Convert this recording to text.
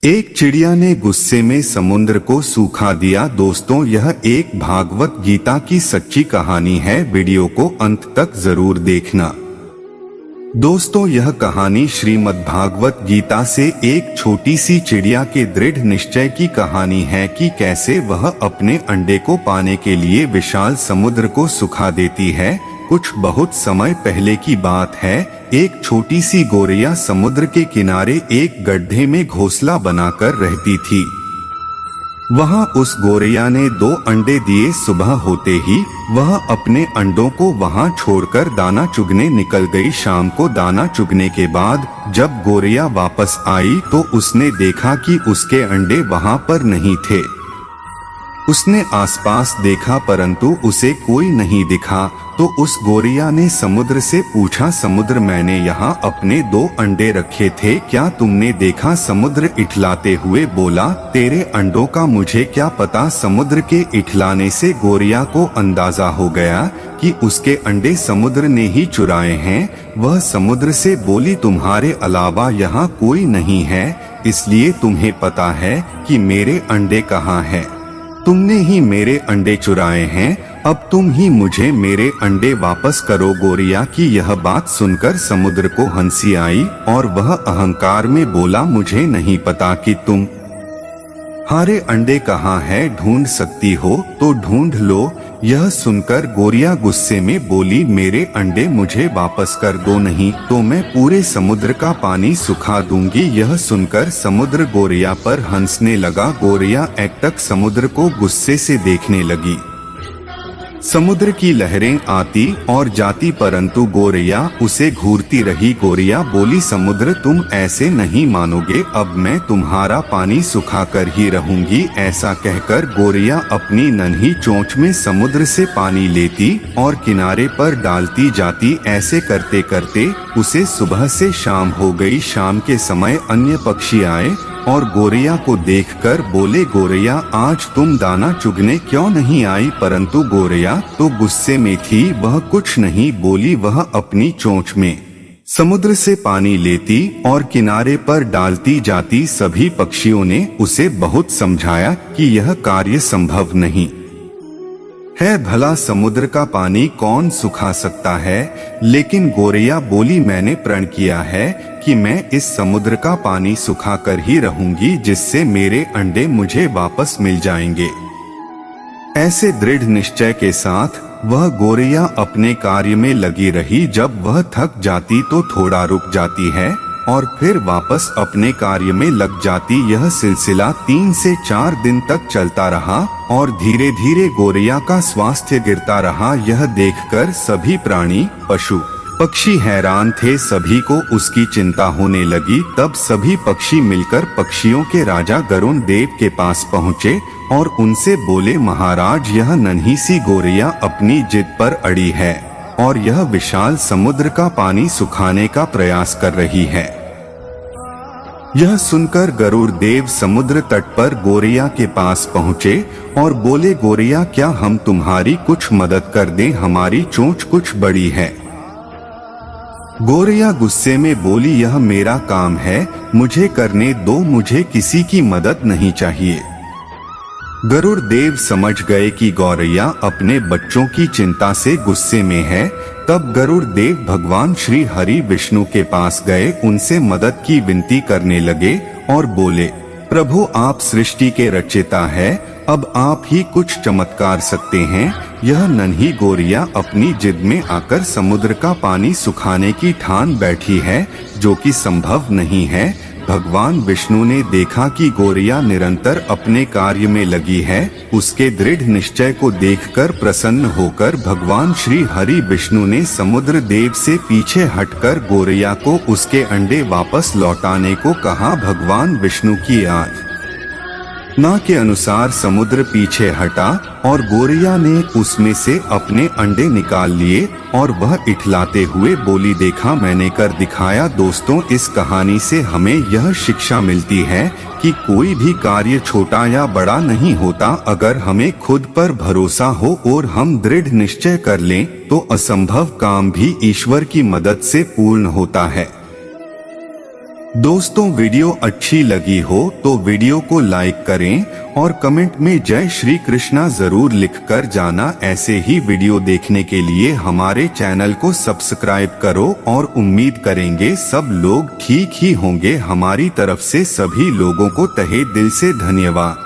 एक चिड़िया ने गुस्से में समुद्र को सूखा दिया। दोस्तों, यह एक भागवत गीता की सच्ची कहानी है। वीडियो को अंत तक जरूर देखना। दोस्तों, यह कहानी श्रीमद् भागवत गीता से एक छोटी सी चिड़िया के दृढ़ निश्चय की कहानी है कि कैसे वह अपने अंडे को पाने के लिए विशाल समुद्र को सुखा देती है। कुछ बहुत समय पहले की बात है। एक छोटी सी गोरैया समुद्र के किनारे एक गड्ढे में घोंसला बनाकर रहती थी। वहां उस गोरैया ने 2 अंडे दिए। सुबह होते ही वह अपने अंडों को वहां छोड़कर दाना चुगने निकल गई। शाम को दाना चुगने के बाद जब गोरैया वापस आई तो उसने देखा कि उसके अंडे वहां पर नहीं थे। उसने आसपास देखा परंतु उसे कोई नहीं दिखा। तो उस गोरैया ने समुद्र से पूछा, समुद्र, मैंने यहाँ अपने 2 अंडे रखे थे, क्या तुमने देखा? समुद्र इठलाते हुए बोला, तेरे अंडों का मुझे क्या पता। समुद्र के इठलाने से गोरैया को अंदाजा हो गया कि उसके अंडे समुद्र ने ही चुराए हैं। वह समुद्र से बोली, तुम्हारे अलावा यहाँ कोई नहीं है, इसलिए तुम्हें पता है कि मेरे अंडे कहाँ हैं। तुमने ही मेरे अंडे चुराए हैं, अब तुम ही मुझे मेरे अंडे वापस करो। गोरैया की यह बात सुनकर समुद्र को हंसी आई और वह अहंकार में बोला, मुझे नहीं पता कि तुम हारे अंडे कहाँ हैं, ढूंढ सकती हो तो ढूंढ लो। यह सुनकर गोरैया गुस्से में बोली, मेरे अंडे मुझे वापस कर दो, नहीं तो मैं पूरे समुद्र का पानी सुखा दूंगी। यह सुनकर समुद्र गोरैया पर हंसने लगा। गोरैया एकटक समुद्र को गुस्से से देखने लगी। समुद्र की लहरें आती और जाती परंतु गोरैया उसे घूरती रही। गोरैया बोली, समुद्र, तुम ऐसे नहीं मानोगे, अब मैं तुम्हारा पानी सुखा कर ही रहूंगी। ऐसा कहकर गोरैया अपनी नन्ही चोंच में समुद्र से पानी लेती और किनारे पर डालती जाती। ऐसे करते करते उसे सुबह से शाम हो गई। शाम के समय अन्य पक्षी आए और गोरैया को देखकर बोले, गोरैया, आज तुम दाना चुगने क्यों नहीं आई? परंतु गोरैया तो गुस्से में थी, वह कुछ नहीं बोली। वह अपनी चोंच में समुद्र से पानी लेती और किनारे पर डालती जाती। सभी पक्षियों ने उसे बहुत समझाया कि यह कार्य संभव नहीं है, भला समुद्र का पानी कौन सुखा सकता है। लेकिन गोरैया बोली, मैंने प्रण किया है कि मैं इस समुद्र का पानी सुखा कर ही रहूंगी, जिससे मेरे अंडे मुझे वापस मिल जाएंगे। ऐसे दृढ़ निश्चय के साथ वह गोरैया अपने कार्य में लगी रही। जब वह थक जाती तो थोड़ा रुक जाती है और फिर वापस अपने कार्य में लग जाती। यह सिलसिला 3 से 4 दिन तक चलता रहा और धीरे धीरे गोरैया का स्वास्थ्य गिरता रहा। यह देखकर सभी प्राणी, पशु पक्षी हैरान थे। सभी को उसकी चिंता होने लगी। तब सभी पक्षी मिलकर पक्षियों के राजा गरुड़ देव के पास पहुँचे और उनसे बोले, महाराज, यह नन्ही सी गोरैया अपनी जिद पर अड़ी है और यह विशाल समुद्र का पानी सुखाने का प्रयास कर रही है। यह सुनकर गरुड़ देव समुद्र तट पर गोरैया के पास पहुँचे और बोले, गोरैया, क्या हम तुम्हारी कुछ मदद कर दें? हमारी चोंच कुछ बड़ी है। गोरैया गुस्से में बोली, यह मेरा काम है, मुझे करने दो, मुझे किसी की मदद नहीं चाहिए। गरुड़ देव समझ गए कि गोरैया अपने बच्चों की चिंता से गुस्से में है। तब गरुड़ देव भगवान श्री हरि विष्णु के पास गए, उनसे मदद की विनती करने लगे और बोले, प्रभु, आप सृष्टि के रचयिता है, अब आप ही कुछ चमत्कार सकते हैं। यह नन्ही गोरैया अपनी जिद में आकर समुद्र का पानी सुखाने की ठान बैठी है, जो कि संभव नहीं है। भगवान विष्णु ने देखा कि गोरैया निरंतर अपने कार्य में लगी है। उसके दृढ़ निश्चय को देखकर प्रसन्न होकर भगवान श्री हरि विष्णु ने समुद्र देव से पीछे हटकर गोरैया को उसके अंडे वापस लौटाने को कहा। भगवान विष्णु की आज्ञा के अनुसार समुद्र पीछे हटा और गोरैया ने उसमें से अपने अंडे निकाल लिए और वह इठलाते हुए बोली, देखा, मैंने कर दिखाया। दोस्तों, इस कहानी से हमें यह शिक्षा मिलती है कि कोई भी कार्य छोटा या बड़ा नहीं होता। अगर हमें खुद पर भरोसा हो और हम दृढ़ निश्चय कर लें तो असंभव काम भी ईश्वर की मदद से पूर्ण होता है। दोस्तों वीडियो अच्छी लगी हो तो वीडियो को लाइक करें और कमेंट में जय श्री कृष्णा जरूर लिखकर जाना। ऐसे ही वीडियो देखने के लिए हमारे चैनल को सब्सक्राइब करो और उम्मीद करेंगे सब लोग ठीक ही होंगे। हमारी तरफ से सभी लोगों को तहे दिल से धन्यवाद।